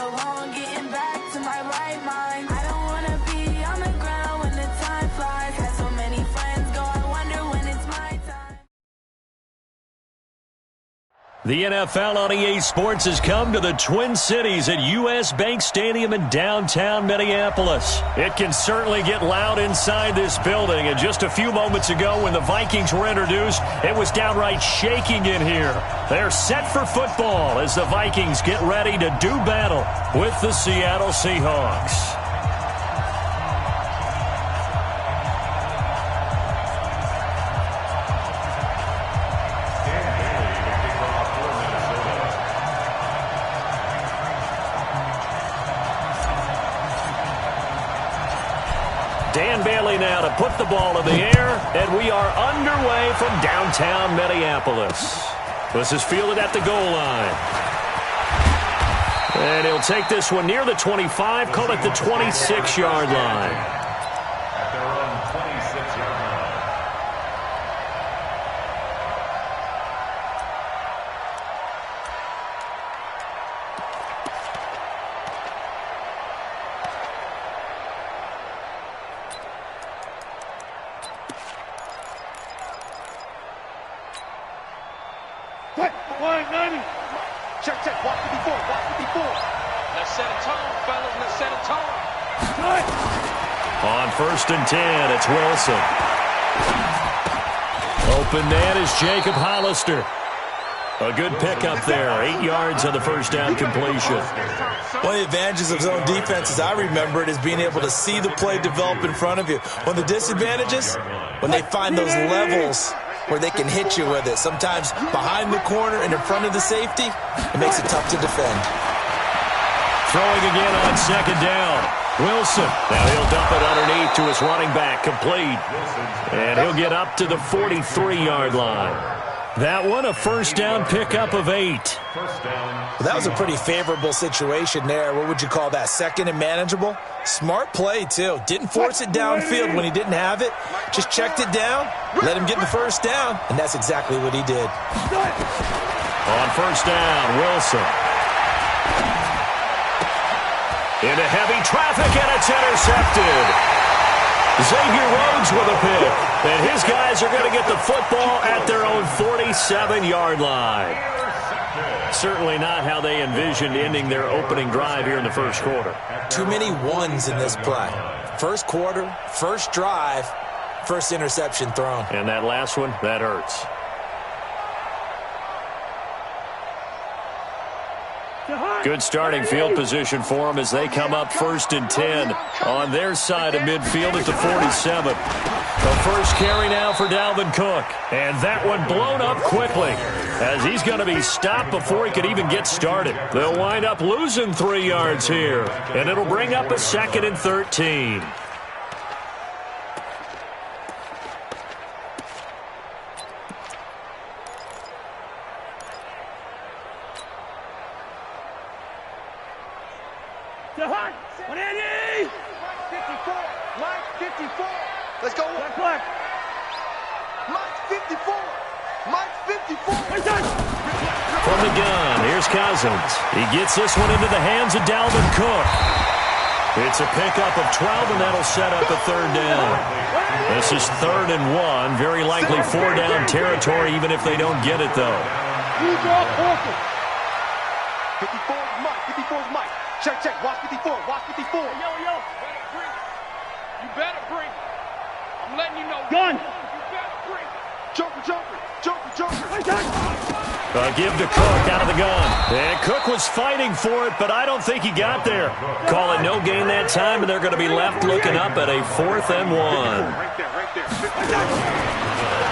so long getting back to my right mind. I don't wanna be on the ground when the time flies. Had so many friends go, I wonder when it's my time. The NFL on EA Sports has come to the Twin Cities at US Bank Stadium in downtown Minneapolis. It can certainly get loud inside this building, and just a few moments ago when the Vikings were introduced, it was downright shaking in here. They're set for football as the Vikings get ready to do battle with the Seattle Seahawks. Dan Bailey now to put the ball in the air, and we are underway from downtown Minneapolis. This is fielded at the goal line. And he'll take this one near the 25, call it the 26-yard line. At their own 26-yard line. Check, watch 54, watch 54. Let's set a tone, fellas, let's set a tone. On 1st and 10, it's Wilson. Open man is Jacob Hollister. A good pickup there, 8 yards on the first down completion. One of the advantages of zone defense, as I remember it, is being able to see the play develop in front of you. One of the disadvantages, when they find those levels where they can hit you with it. Sometimes behind the corner and in front of the safety, it makes it tough to defend. Throwing again on 2nd down. Wilson. Now he'll dump it underneath to his running back, complete. And he'll get up to the 43-yard line. That one, a first down pickup of 8. Well, that was a pretty favorable situation there. What would you call that? 2nd and manageable? Smart play, too. Didn't force it downfield when he didn't have it. Just checked it down, let him get the first down, and that's exactly what he did. On 1st down, Wilson. Into heavy traffic, and it's intercepted. Xavier Rhodes with a pick, and his guys are going to get the football at their own 47-yard line. Certainly not how they envisioned ending their opening drive here in the first quarter. Too many ones in this play. First quarter, first drive, first interception thrown. And that last one, that hurts. Good starting field position for them as they come up 1st and 10 on their side of midfield at the 47. The first carry now for Dalvin Cook. And that one blown up quickly as he's going to be stopped before he could even get started. They'll wind up losing 3 yards here, and it'll bring up a 2nd and 13. Let's go. Black. Mike 54. Mike 54. From the gun, here's Cousins. He gets this one into the hands of Dalvin Cook. It's a pickup of 12, and that'll set up a 3rd down. This is 3rd and 1. Very likely 4-down territory, even if they don't get it, though. 54 is Mike. 54 is Mike. Check. Watch 54. Watch 54. Yo. You better bring it. I'm letting you know. Gun. You better bring it. Joker. Give to Cook out of the gun. And Cook was fighting for it, but I don't think he got there. Call it no gain that time, and they're going to be left looking up at a 4th and 1. Right there.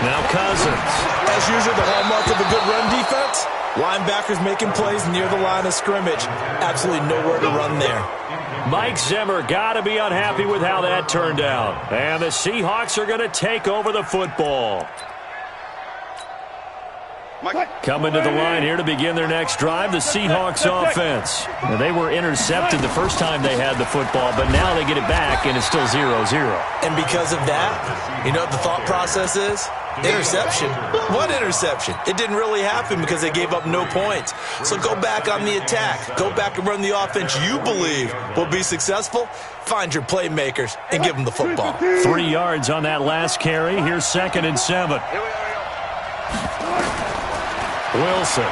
Now Cousins. As usual, the hallmark of a good run defense, linebackers making plays near the line of scrimmage. Absolutely nowhere to run there. Mike Zimmer got to be unhappy with how that turned out. And the Seahawks are going to take over the football. Coming to the line here to begin their next drive, the Seahawks offense. Now, they were intercepted the first time they had the football, but now they get it back, and it's still 0-0. And because of that, you know what the thought process is? Interception? What interception? It didn't really happen because they gave up no points. So go back on the attack. Go back and run the offense you believe will be successful. Find your playmakers and give them the football. 3 yards on that last carry. Here's 2nd and 7. Wilson.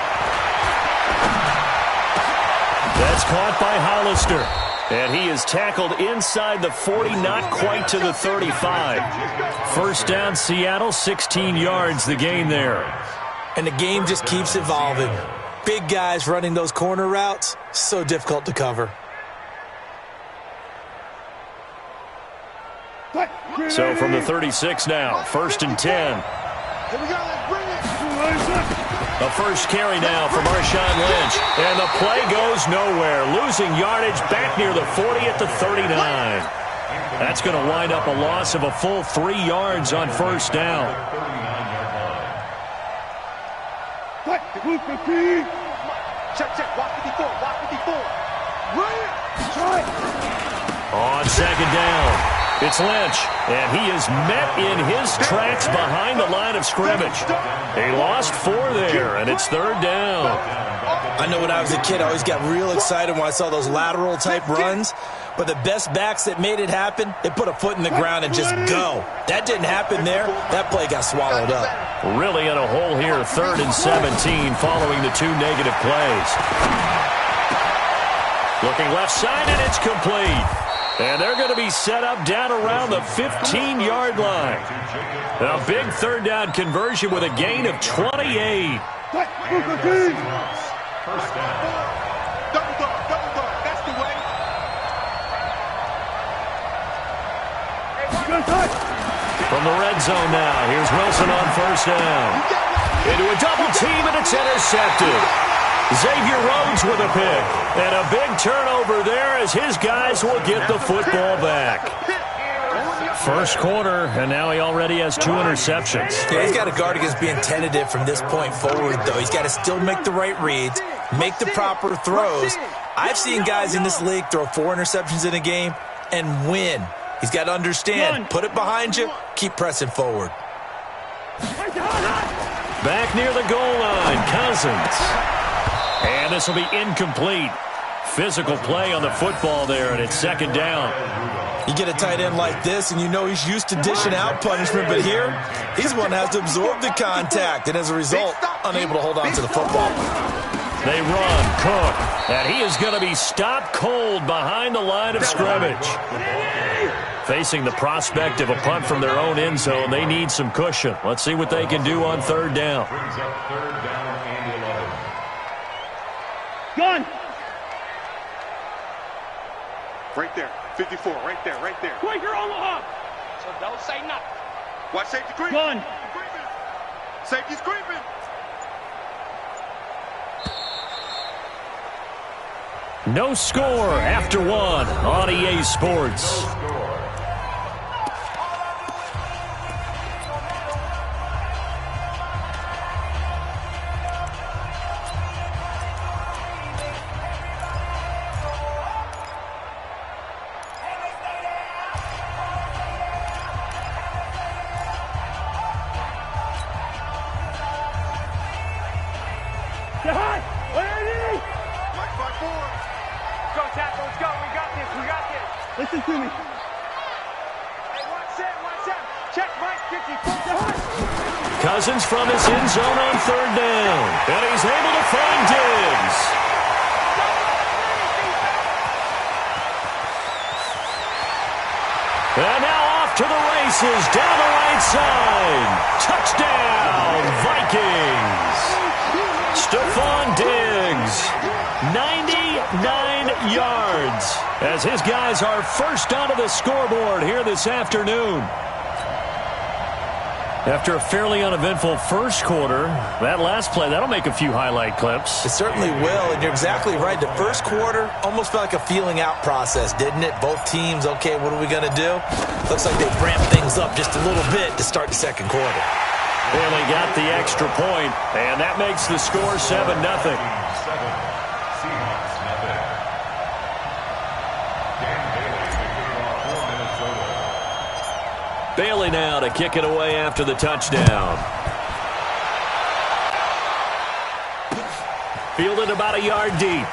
That's caught by Hollister. And he is tackled inside the 40, not quite to the 35. First down, Seattle, 16 yards the gain there. And the game just keeps evolving. Big guys running those corner routes, so difficult to cover. So from the 36 now, 1st and 10. Here we go, let's bring it. A first carry now for Marshawn Lynch. And the play goes nowhere. Losing yardage back near the 40 at the 39. That's going to wind up a loss of a full 3 yards on first down. Check, watch 54, watch 54. On 2nd down, it's Lynch, and he is met in his tracks behind the line of scrimmage. He lost 4 there, and it's 3rd down. I know when I was a kid, I always got real excited when I saw those lateral-type runs. But the best backs that made it happen, they put a foot in the ground and just go. That didn't happen there. That play got swallowed up. Really in a hole here, 3rd and 17 following the 2 negative plays. Looking left side, and it's complete. And they're going to be set up down around the 15-yard line. A big 3rd down conversion with a gain of 28. First down. Double dog, that's the way. From the red zone now, here's Wilson on first down. Into a double team, and it's intercepted. Xavier Rhodes with a pick. And a big turnover there as his guys will get the football back. First quarter, and now he already has 2 interceptions. Yeah, he's got to guard against being tentative from this point forward, though. He's got to still make the right reads, make the proper throws. I've seen guys in this league throw 4 interceptions in a game and win. He's got to understand, put it behind you, keep pressing forward. Back near the goal line, Cousins. And this will be incomplete. Physical play on the football there, and it's 2nd down. You get a tight end like this, and you know he's used to dishing out punishment, but here, he's the one that has to absorb the contact, and as a result, unable to hold on to the football. They run, Cook, and he is going to be stopped cold behind the line of scrimmage. Facing the prospect of a punt from their own end zone, they need some cushion. Let's see what they can do on 3rd down. Brings up 3rd down and 11. Gun! Right there, 54, right there. Quaker Omaha! So don't say nothing. Watch safety creeping. Gun! Safety's creeping. No score after 1 on EA Sports. Listen to me. Hey, watch that. Check right 54. Cousins from his end zone on 3rd down. And he's able to find Diggs. And now off to the races down the right side. Touchdown, Vikings. Stephon Diggs, 99 yards, as his guys are first onto the scoreboard here this afternoon. After a fairly uneventful first quarter, that last play, that'll make a few highlight clips. It certainly will, and you're exactly right. The first quarter almost felt like a feeling out process, didn't it? Both teams, okay, what are we going to do? Looks like they've ramped things up just a little bit to start the second quarter. Well, they got the extra point, and that makes the score 7-0. Seahawks, nothing. Dan Bailey to kick off for Minnesota. Bailey now to kick it away after the touchdown. Fielded about a yard deep.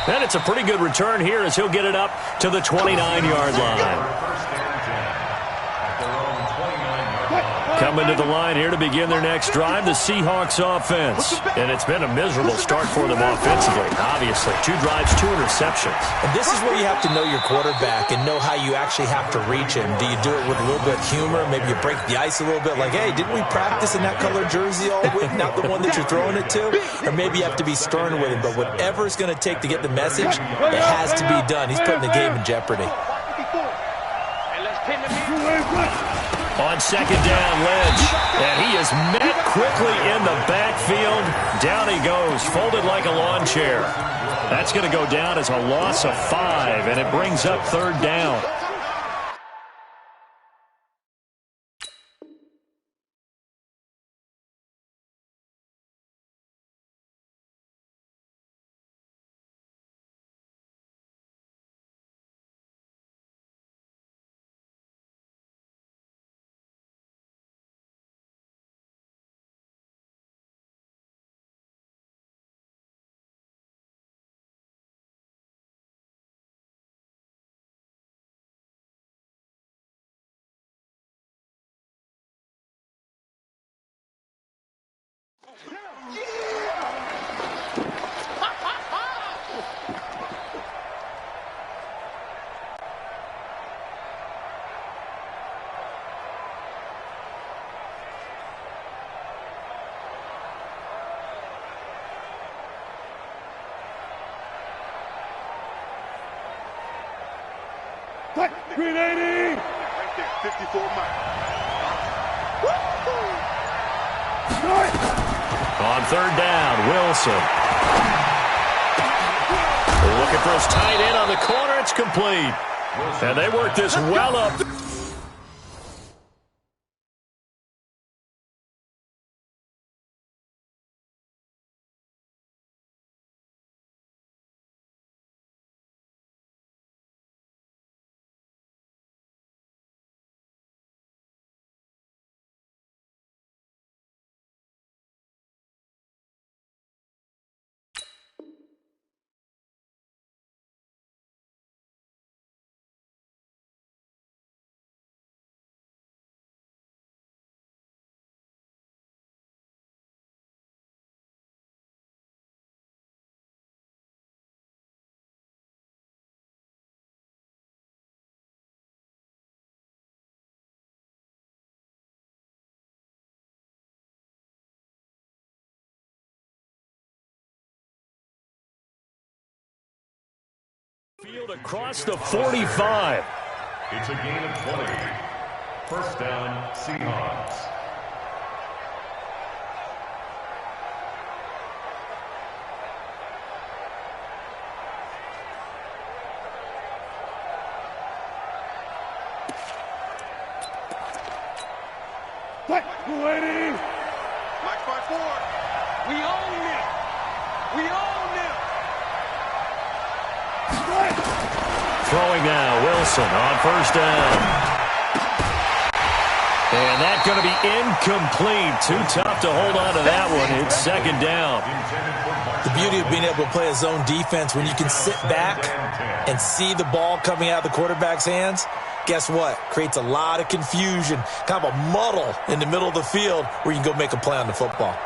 And it's a pretty good return here as he'll get it up to the 29-yard line. Coming to the line here to begin their next drive, the Seahawks offense. And it's been a miserable start for them offensively. Obviously, 2 drives, 2 interceptions. And this is where you have to know your quarterback and know how you actually have to reach him. Do you do it with a little bit of humor? Maybe you break the ice a little bit like, hey, didn't we practice in that color jersey all week? Not the one that you're throwing it to? Or maybe you have to be stern with him. But whatever it's going to take to get the message, it has to be done. He's putting the game in jeopardy. On second down, Lynch. And he is met quickly in the backfield. Down he goes, folded like a lawn chair. That's going to go down as a loss of 5, and it brings up third down. Green 80! Right there, 54 Mike. On third down, Wilson. Looking for his tight end on the corner. It's complete. And they work this well up. Field across the 45. It's a gain of 20. First down, Seahawks. Mike 5-4. We own it. We own it. Throwing now, Wilson on first down. And that's going to be incomplete. Too tough to hold on to that one. It's second down. The beauty of being able to play a zone defense when you can sit back and see the ball coming out of the quarterback's hands, guess what? Creates a lot of confusion, kind of a muddle in the middle of the field where you can go make a play on the football.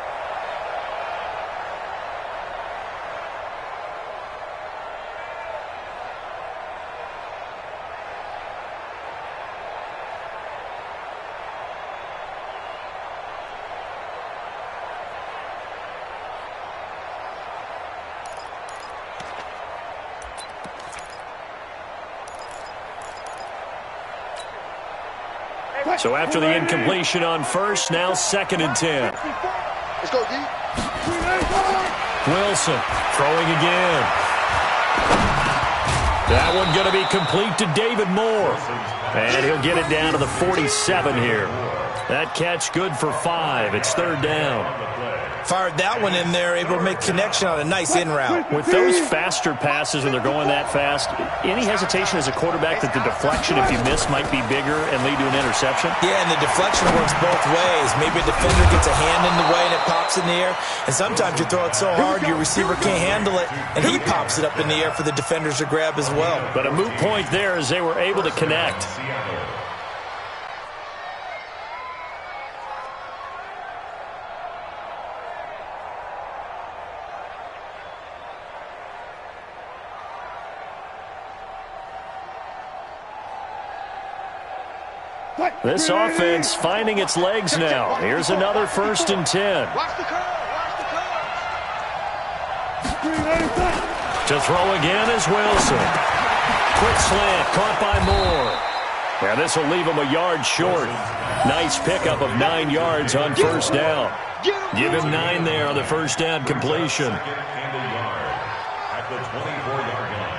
So after the incompletion on first, now second and 10. Let's go, D. Wilson throwing again. That one going to be complete to David Moore. And he'll get it down to the 47 here. That catch good for 5. It's third down. Fired that one in there, able to make connection on a nice in route. With those faster passes when they're going that fast, any hesitation as a quarterback that the deflection, if you miss, might be bigger and lead to an interception? Yeah, and the deflection works both ways. Maybe a defender gets a hand in the way and it pops in the air. And sometimes you throw it so hard your receiver can't handle it, and he pops it up in the air for the defenders to grab as well. But a moot point there as they were able to connect. This offense finding its legs now. Here's another 1st and 10. To throw again is Wilson. Quick slant, caught by Moore. Now this will leave him a yard short. Nice pickup of 9 yards on 1st down. Give him 9 there on the 1st down completion. At the 24-yard line.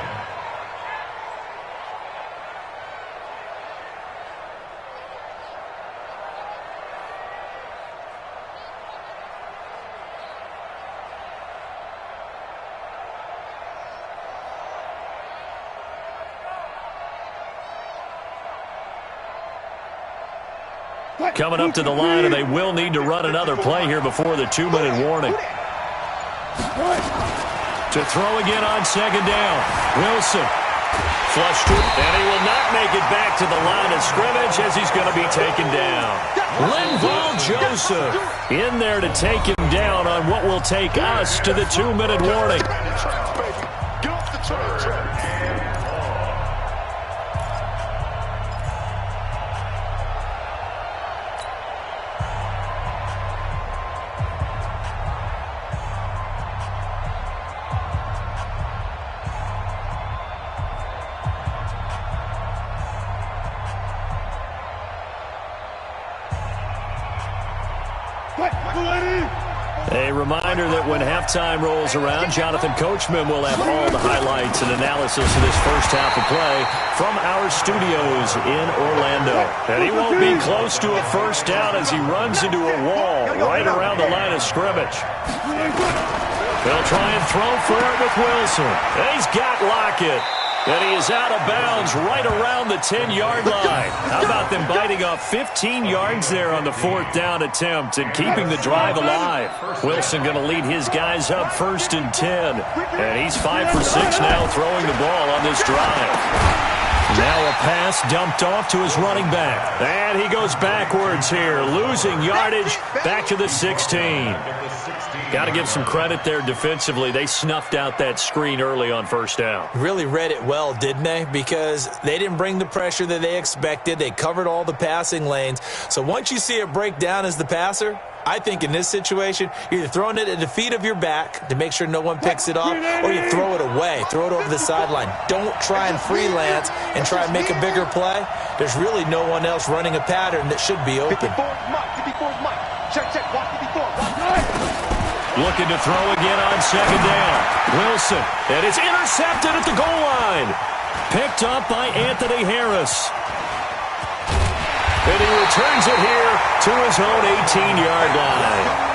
Coming up to the line, and they will need to run another play here before the 2-minute warning. To throw again on 2nd down. Wilson. Flush to it, and he will not make it back to the line of scrimmage as he's going to be taken down. Linval Joseph in there to take him down on what will take us to the 2-minute warning. Get off the track. A reminder that when halftime rolls around, Jonathan Coachman will have all the highlights and analysis of this first half of play from our studios in Orlando. And he won't be close to a 1st down as he runs into a wall right around the line of scrimmage. They'll try and throw for it with Wilson. And he's got Lockett. And he is out of bounds right around the 10-yard line. How about them biting off 15 yards there on the 4th down attempt and keeping the drive alive? Wilson going to lead his guys up 1st and 10. And he's 5 for 6 now throwing the ball on this drive. Now a pass dumped off to his running back. And he goes backwards here, losing yardage back to the 16. Got to give some credit there defensively. They snuffed out that screen early on 1st down. Really read it well, didn't they? Because they didn't bring the pressure that they expected. They covered all the passing lanes. So once you see it break down as the passer, I think in this situation, you're either throwing it at the feet of your back to make sure no one picks it off, or you throw it away, throw it over the sideline. Don't try and freelance and try and make a bigger play. There's really no one else running a pattern that should be open. Looking to throw again on 2nd down. Wilson, and it's intercepted at the goal line. Picked up by Anthony Harris. And he returns it here to his own 18-yard line.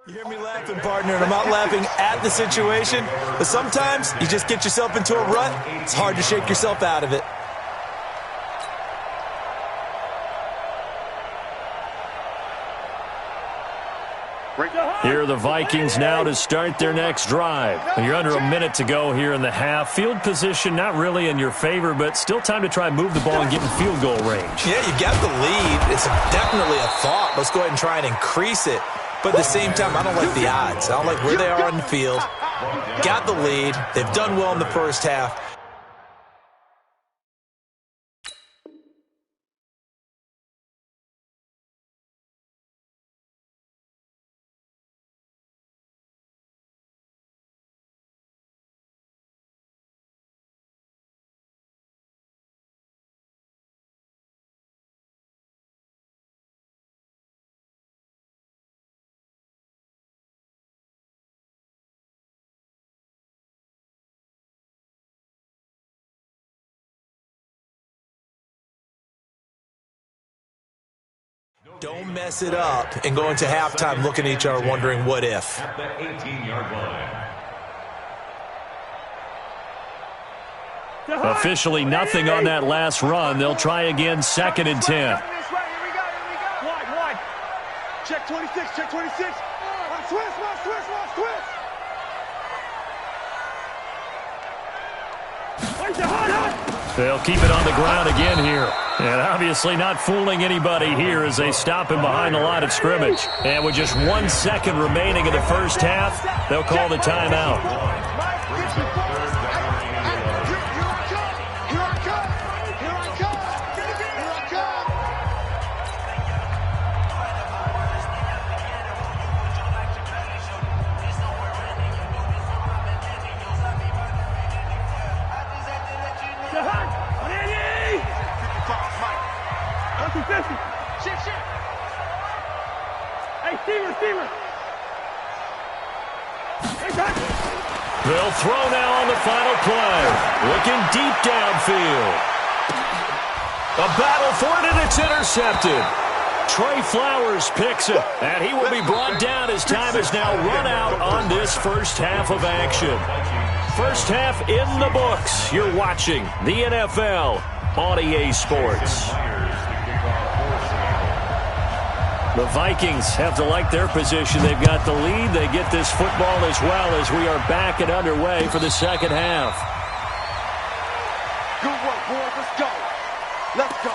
You hear me laughing, partner, and I'm not laughing at the situation, but sometimes you just get yourself into a rut. It's hard to shake yourself out of it. Here are the Vikings now to start their next drive. You're under a minute to go here in the half. Field position not really in your favor, but still time to try and move the ball and get in field goal range. Yeah, you got the lead. It's definitely a thought. Let's go ahead and try and increase it. But at the same time, I don't like the odds. I don't like where they are on the field. Got the lead. They've done well in the first half. Don't mess it up and go into halftime looking at each other wondering what if. At the 18-yard line. Officially nothing on that last run. They'll try again 2nd and 10. Wide. Check 26, check 26. Twist. They'll keep it on the ground again here. And obviously not fooling anybody here as they stop him behind the line of scrimmage. And with just 1 second remaining in the first half, they'll call the timeout. They'll throw now on the final play. Looking deep downfield. A battle for it, and it's intercepted. Trey Flowers picks it, and he will be brought down as time is now run out on this first half of action. First half in the books. You're watching the NFL on EA Sports. The Vikings have to like their position. They've got the lead. They get this football as well as we are back and underway for the second half. Good work, boys. Let's go. Let's go.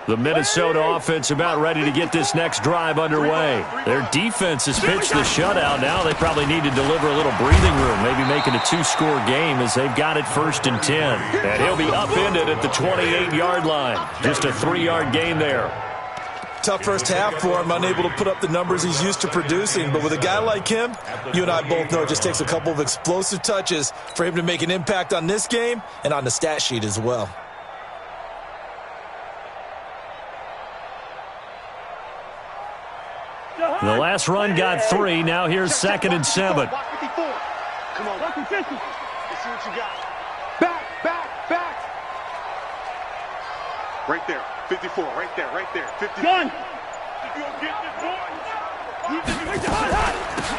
The Minnesota offense about ready to get this next drive underway. Their defense has pitched the shutout. Now they probably need to deliver a little breathing room, maybe make it a 2-score game as they've got it 1st and 10. And he'll be upended at the 28-yard line. Just a 3-yard gain there. Tough first half for him, unable to put up the numbers he's used to producing. But with a guy like him, you and I both know it just takes a couple of explosive touches for him to make an impact on this game and on the stat sheet as well. The last run got 3. Now here's 2nd and 7. Come on. Let's see what you got. Back. Right there. 54. Right there. 50. Gun.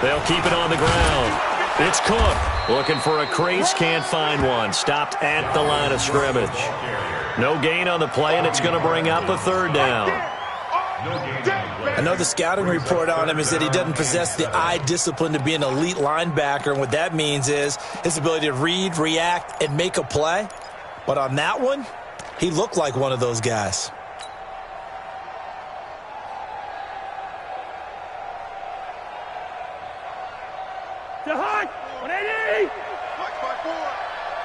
They'll keep it on the ground. It's Cook. Looking for a crease. Can't find one. Stopped at the line of scrimmage. No gain on the play, and it's going to bring up a 3rd down. I know the scouting report on him is that he doesn't possess the eye discipline to be an elite linebacker, and what that means is his ability to read, react, and make a play. But on that one, he looked like one of those guys. To Hunt! 180! Watch my board.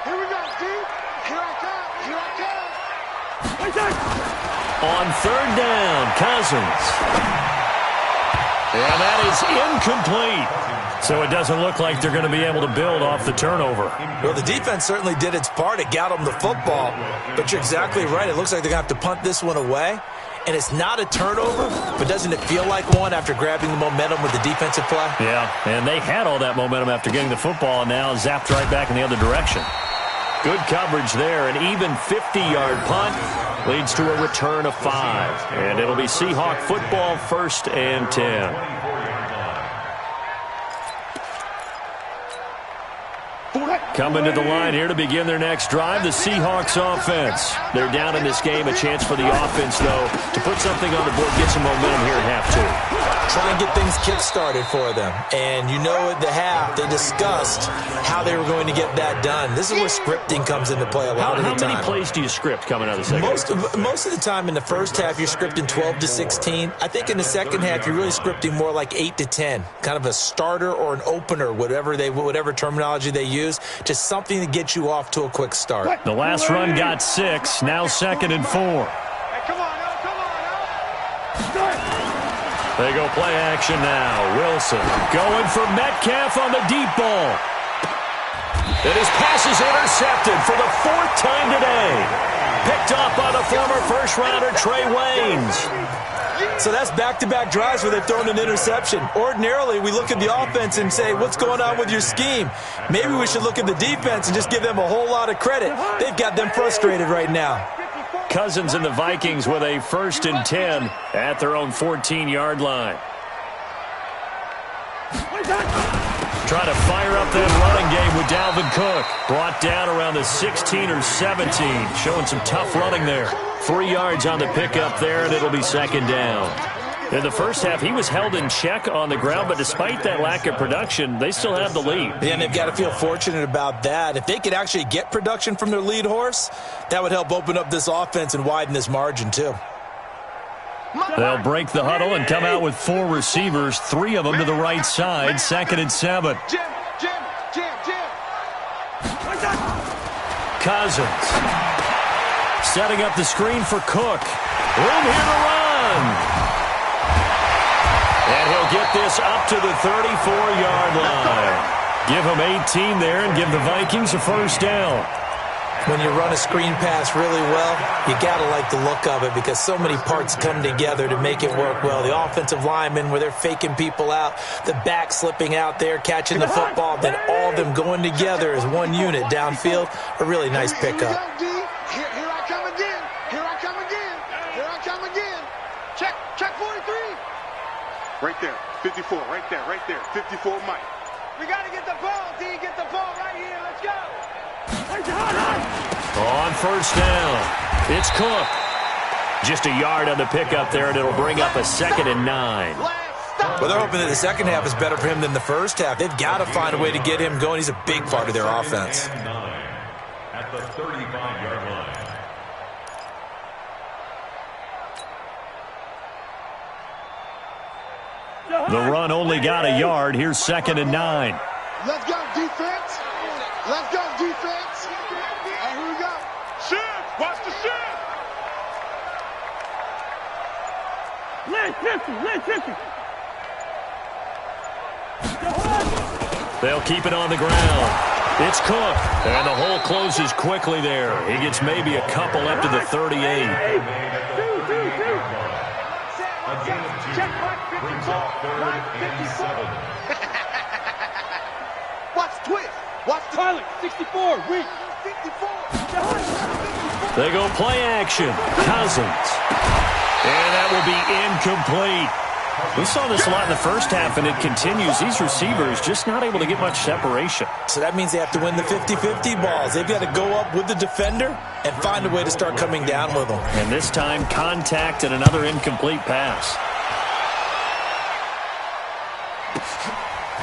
Here we go, dude. Here I come. On 3rd down, Cousins. And that is incomplete. So it doesn't look like they're going to be able to build off the turnover. Well, the defense certainly did its part. It got them the football. But you're exactly right. It looks like they're going to have to punt this one away. And it's not a turnover, but doesn't it feel like one after grabbing the momentum with the defensive play? Yeah, and they had all that momentum after getting the football and now zapped right back in the other direction. Good coverage there. An even 50-yard punt leads to a return of 5. And it'll be Seahawk football 1st and 10. Coming to the line here to begin their next drive, the Seahawks offense. They're down in this game. A chance for the offense, though, to put something on the board, get some momentum here at half two. Try and get things kick-started for them. And you know at the half, they discussed how they were going to get that done. This is where scripting comes into play a lot of the time. How many plays do you script coming out of the second half? Most of the time in the first half, you're scripting 12 to 16. I think in the second half, you're really scripting more like 8 to 10. Kind of a starter or an opener, whatever terminology they use. Just something to get you off to a quick start. The last run got 6. Now 2nd and 4. Hey, come on, They go play action now. Wilson going for Metcalf on the deep ball. And his pass is intercepted for the 4th time today. Picked up by the former first-rounder Trey Waynes. So that's back-to-back drives where they've thrown an interception. Ordinarily, we look at the offense and say, what's going on with your scheme? Maybe we should look at the defense and just give them a whole lot of credit. They've got them frustrated right now. Cousins and the Vikings with a 1st and 10 at their own 14-yard line. Trying to fire up that running game with Dalvin Cook. Brought down around the 16 or 17. Showing some tough running there. 3 yards on the pickup there, and it'll be 2nd down. In the first half, he was held in check on the ground, but despite that lack of production, they still have the lead. Yeah, and they've got to feel fortunate about that. If they could actually get production from their lead horse, that would help open up this offense and widen this margin, too. They'll break the huddle and come out with 4 receivers, 3 of them to the right side, 2nd and 7. Cousins setting up the screen for Cook. Room here to run. And he'll get this up to the 34-yard line. Give him 18 there and give the Vikings a 1st down. When you run a screen pass really well, you got to like the look of it because so many parts come together to make it work well. The offensive linemen, where they're faking people out, the back slipping out there, catching the football, then all of them going together as one unit downfield. A really nice pickup. Here I come again. Here I come again. Here I come again. Check 43. Right there. 54. Right there. 54, Mike. We got to get the ball, D. Get the ball right here. Let's go. On 1st down, it's Cook. Just a yard on the pickup there, and it'll bring up a 2nd and 9. Well, they're hoping that the second half is better for him than the first half. They've got to find a way to get him going. He's a big part of their offense. At the 35-yard line. The run only got a yard. Here's 2nd and 9. Let's go, defense. Let's go, defense. And here we go. Shift. Watch the shift. Let's 50. They'll keep it on the ground. It's Cook, and the hole closes quickly there. He gets maybe a couple up to the 38. Check Mike 54. Mike 57. Watch twist. Watch the pilot. 64. Weak. 54. They go play action. Cousins. And that will be incomplete. We saw this a lot in the first half, and it continues. These receivers just not able to get much separation. So that means they have to win the 50-50 balls. They've got to go up with the defender and find a way to start coming down with them. And this time, contact and another incomplete pass.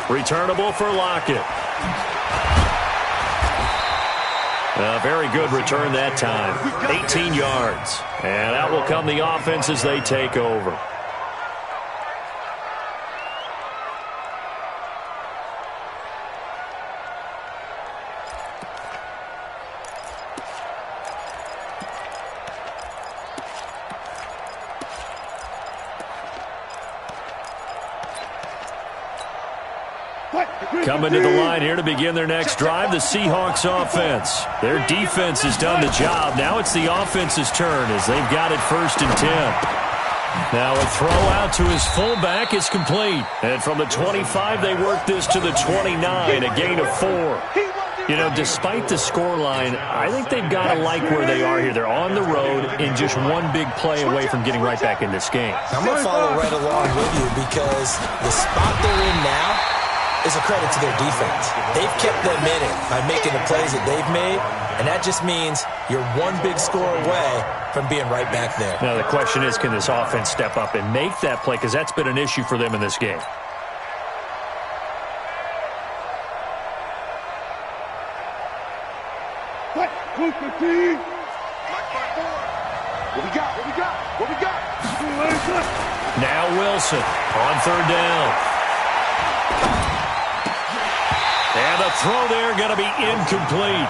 Returnable for Lockett. A very good return that time. 18 yards. And out will come the offense as they take over. Coming to the line here to begin their next drive, the Seahawks offense. Their defense has done the job. Now it's the offense's turn as they've got it 1st and 10. Now a throw out to his fullback is complete. And from the 25, they work this to the 29, a gain of 4. You know, despite the scoreline, I think they've got to like where they are here. They're on the road and just one big play away from getting right back in this game. I'm going to follow right along with you because the spot they're in now, is a credit to their defense. They've kept them in it by making the plays that they've made, and that just means you're one big score away from being right back there. Now the question is, can this offense step up and make that play? Because that's been an issue for them in this game. What we got? Now Wilson on third down. And the throw there going to be incomplete.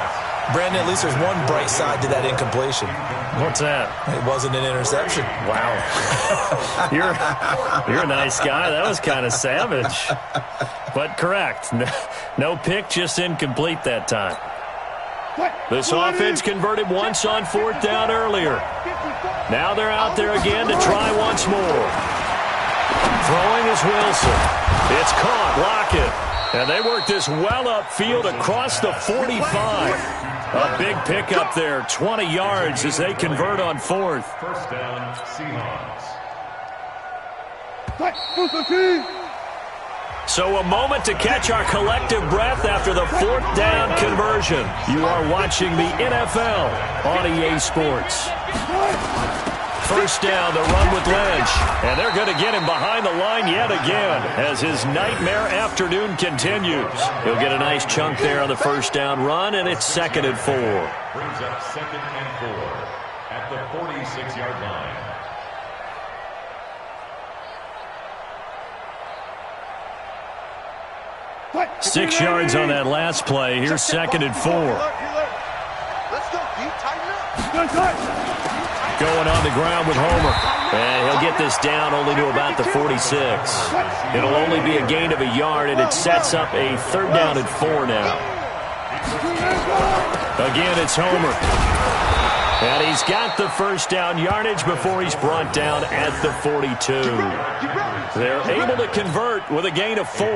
Brandon, at least there's one bright side to that incompletion. What's that? It wasn't an interception. Wow. You're a nice guy. That was kind of savage. But correct. No pick, just incomplete that time. This offense converted once on fourth down earlier. Now they're out there again to try once more. Throwing is Wilson. It's caught. Lockett. And they work this well upfield across the 45. A big pickup there. 20 yards as they convert on fourth. First down, Seahawks. So a moment to catch our collective breath after the fourth down conversion. You are watching the NFL on EA Sports. First down, the run with Lynch. And they're going to get him behind the line yet again as his nightmare afternoon continues. He'll get a nice chunk there on the first down run, and it's 2nd and 4. Brings up 2nd and 4 at the 46-yard line. What? 6 yards on that last play. Here's 2nd and 4. Let's go, deep, tighten up. Going on the ground with Homer. And he'll get this down only to about the 46. It'll only be a gain of a yard, and it sets up a 3rd down and 4 now. Again, it's Homer. And he's got the first down yardage before he's brought down at the 42. They're able to convert with a gain of 4.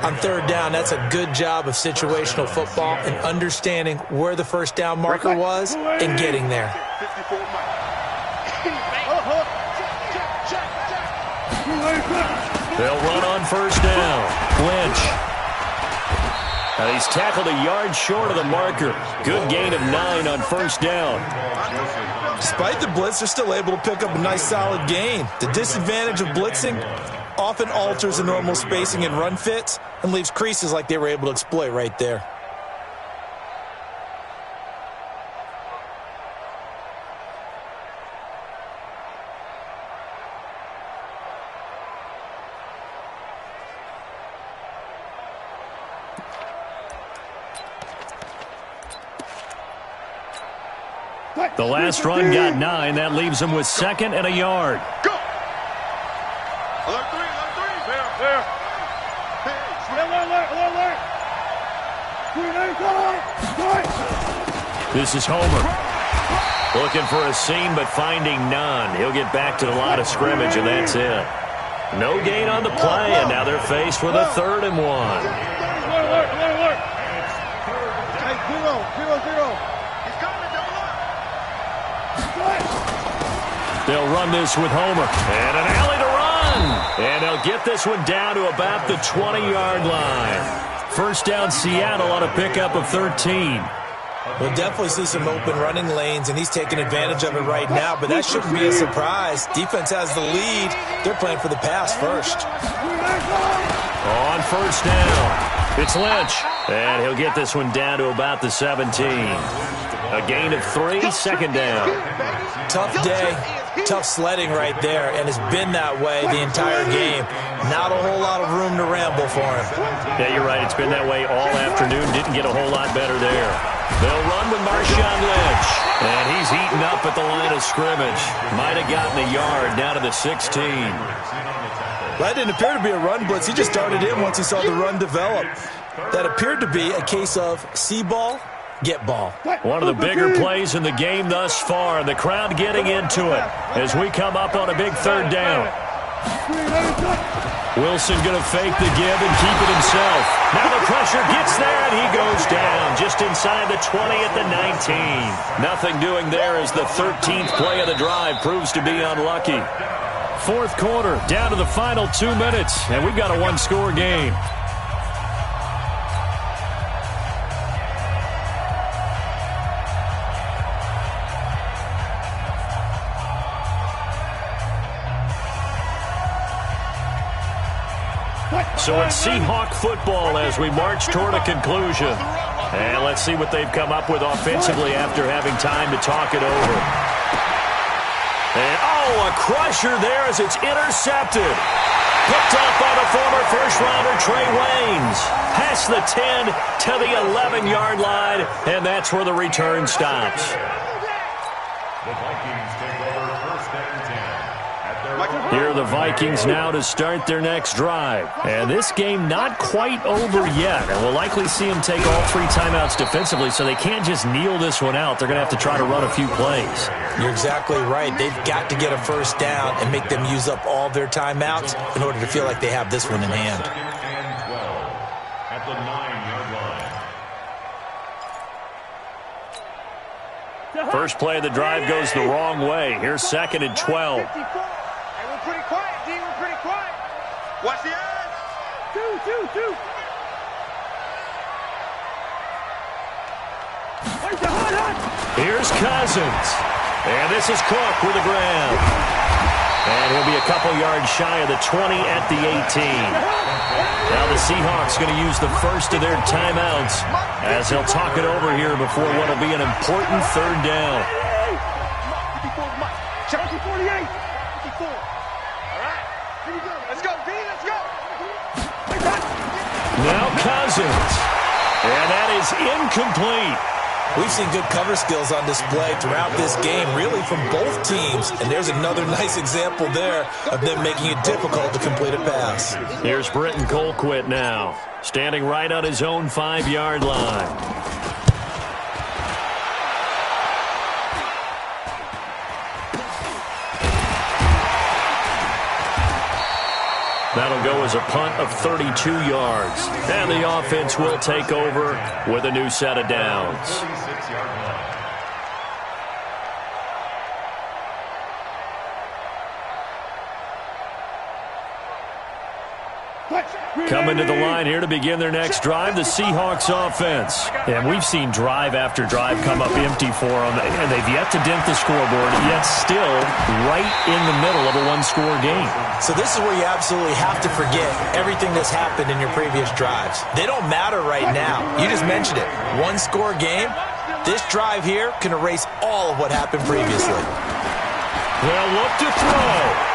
On third down, that's a good job of situational football and understanding where the first down marker was and getting there. They'll run on first down. Lynch. And he's tackled a yard short of the marker. Good gain of 9 on first down. Despite the blitz, they're still able to pick up a nice solid gain. The disadvantage of blitzing often alters the normal spacing and run fits and leaves creases like they were able to exploit right there. The last run got 9. That leaves him with 2nd and a yard. Go! Alert 3, fair. This is Homer. Looking for a seam, but finding none. He'll get back to the line of scrimmage, and that's it. No gain on the play, and now they're faced with a 3rd and 1. Alert. Hey, 0. They'll run this with Homer. And an alley to run. And they'll get this one down to about the 20-yard line. First down Seattle on a pickup of 13. We'll definitely see some open running lanes, and he's taking advantage of it right now, but that shouldn't be a surprise. Defense has the lead. They're playing for the pass first. On first down, it's Lynch. And he'll get this one down to about the 17. A gain of 3, 2nd down. Tough day, tough sledding right there, and it's been that way the entire game. Not a whole lot of room to ramble for him. Yeah, you're right. It's been that way all afternoon. Didn't get a whole lot better there. They'll run with Marshawn Lynch. And he's eaten up at the line of scrimmage. Might have gotten a yard down to the 16. That didn't appear to be a run blitz. He just darted in once he saw the run develop. That appeared to be a case of see ball, get ball. One of the bigger plays in the game thus far. The crowd getting into it as we come up on a big 3rd down. Wilson going to fake the give and keep it himself. Now the pressure gets there, and he goes down just inside the 20 at the 19. Nothing doing there as the 13th play of the drive proves to be unlucky. Fourth quarter, down to the final 2 minutes, and we've got a 1-score game. So it's Seahawk football as we march toward a conclusion. And let's see what they've come up with offensively after having time to talk it over. And, a crusher there as it's intercepted. Picked up by the former first-rounder Trey Waynes. Past the 10 to the 11-yard line, and that's where the return stops. The Vikings take over first and 10 at their Here are the Vikings now to start their next drive. And this game not quite over yet. And we'll likely see them take all 3 timeouts defensively, so they can't just kneel this one out. They're going to have to try to run a few plays. You're exactly right. They've got to get a first down and make them use up all their timeouts in order to feel like they have this one in hand. second and 12 at the 9-yard line. First play of the drive goes the wrong way. Here's second and 12. Hey, we're pretty quiet, D. We're pretty quiet. Watch the eyes. Two. Here's Cousins. And this is Cook with the ground. And he'll be a couple yards shy of the 20 at the 18. Now the Seahawks going to use the first of their timeouts as they'll talk it over here before what will be an important third down. 54 Mike. Check out 48. 54. All right. Here we go. Let's go, D. Let's go. Now Cousins. And that is incomplete. We've seen good cover skills on display throughout this game, really from both teams. And there's another nice example there of them making it difficult to complete a pass. Here's Britton Colquitt now, standing right on his own 5-yard line. That'll go as a punt of 32 yards. And the offense will take over with a new set of downs. 36-yard line. Coming to the line here to begin their next drive, the Seahawks offense. And we've seen drive after drive come up empty for them, and they've yet to dent the scoreboard, yet still right in the middle of a one-score game. So this is where you absolutely have to forget everything that's happened in your previous drives. They don't matter right now. You just mentioned it. One-score game. This drive here can erase all of what happened previously. They'll look to throw.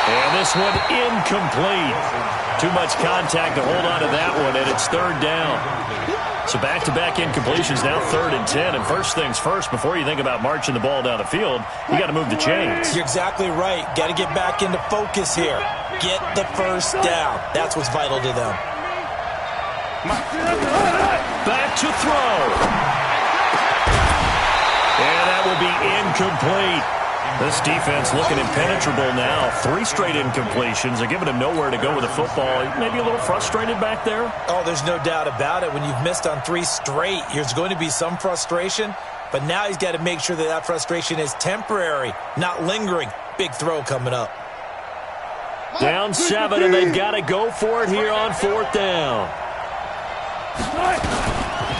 And this one incomplete. Too much contact to hold on to that one, and it's third down. So back-to-back incompletions, now 3rd and 10. And first things first, before you think about marching the ball down the field, you got to move the chains. You're exactly right. Got to get back into focus here. Get the first down. That's what's vital to them. Back to throw. And that will be incomplete. This defense looking impenetrable now. 3 straight incompletions. They're giving him nowhere to go with the football. Maybe a little frustrated back there? Oh, there's no doubt about it. When you've missed on 3 straight, there's going to be some frustration. But now he's got to make sure that that frustration is temporary, not lingering. Big throw coming up. Down 7, and they've got to go for it here on 4th down.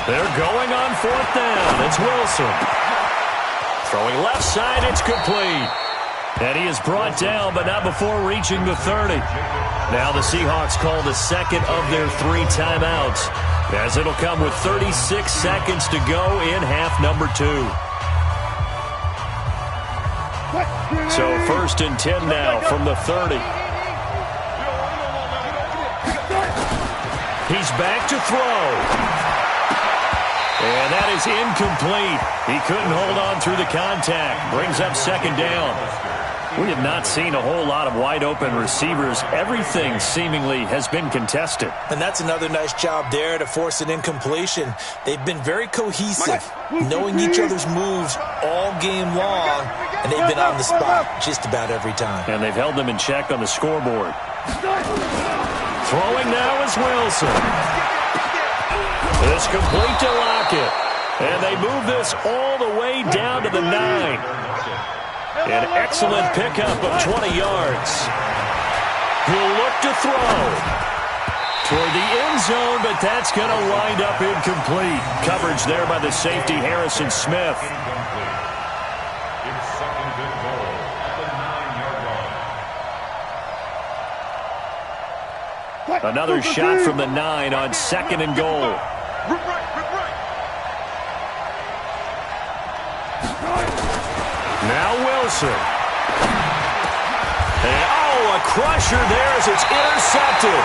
They're going on 4th down. It's Wilson. Throwing left side, it's complete. And he is brought down, but not before reaching the 30. Now the Seahawks call the second of their 3 timeouts, as it'll come with 36 seconds to go in half number 2. So 1st and 10 now from the 30. He's back to throw. And that is incomplete. He couldn't hold on through the contact. Brings up 2nd down. We have not seen a whole lot of wide-open receivers. Everything seemingly has been contested. And that's another nice job there to force an incompletion. They've been very cohesive, knowing each other's moves all game long, and they've been on the spot just about every time. And they've held them in check on the scoreboard. Throwing now is Wilson. It's complete to Lockett. And they move this all the way down to the 9. An excellent pickup of 20 yards. He'll look to throw toward the end zone, but that's going to wind up incomplete. Coverage there by the safety, Harrison Smith. It's 2nd and goal at the 9-yard line. 2nd and 10 now from the 30. He's back to throw. And that is incomplete. He couldn't hold on through the contact. Brings up 2nd down. We have not seen a whole lot of wide-open receivers. Everything seemingly has been contested. And they have not seen a whole lot of wide-open receivers. Everything seemingly has been contested. And that's another nice job there to force an incompletion. They've been very cohesive, knowing each other's moves all game long, and they've been on the spot just about every time. Another shot from the 9 on 2nd and goal. Now Wilson. And, a crusher there as it's intercepted.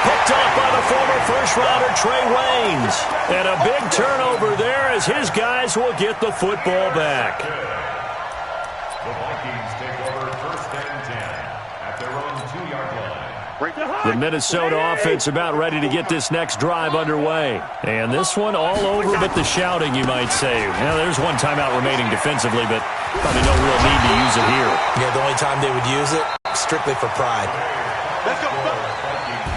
Picked up by the former first-rounder Trey Waynes. And a big turnover there as his guys will get the football back. The Vikings take over 1st and 10 at their own 2-yard line. The Minnesota offense about ready to get this next drive underway. And this one all over but the shouting, you might say. Now, there's one timeout remaining defensively, but probably no real need to use it here. Yeah, the only time they would use it, strictly for pride. Let's go.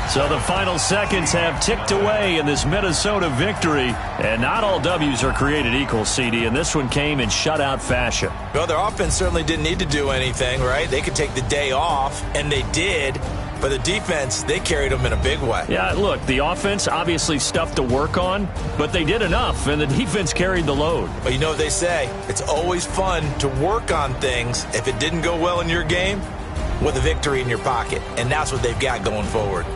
So the final seconds have ticked away in this Minnesota victory. And not all W's are created equal, CD, and this one came in shutout fashion. Well, their offense certainly didn't need to do anything, right? They could take the day off, and they did. But the defense, they carried them in a big way. Yeah, look, the offense obviously stuff to work on, but they did enough, and the defense carried the load. Well, you know what they say. It's always fun to work on things if it didn't go well in your game with a victory in your pocket, and that's what they've got going forward.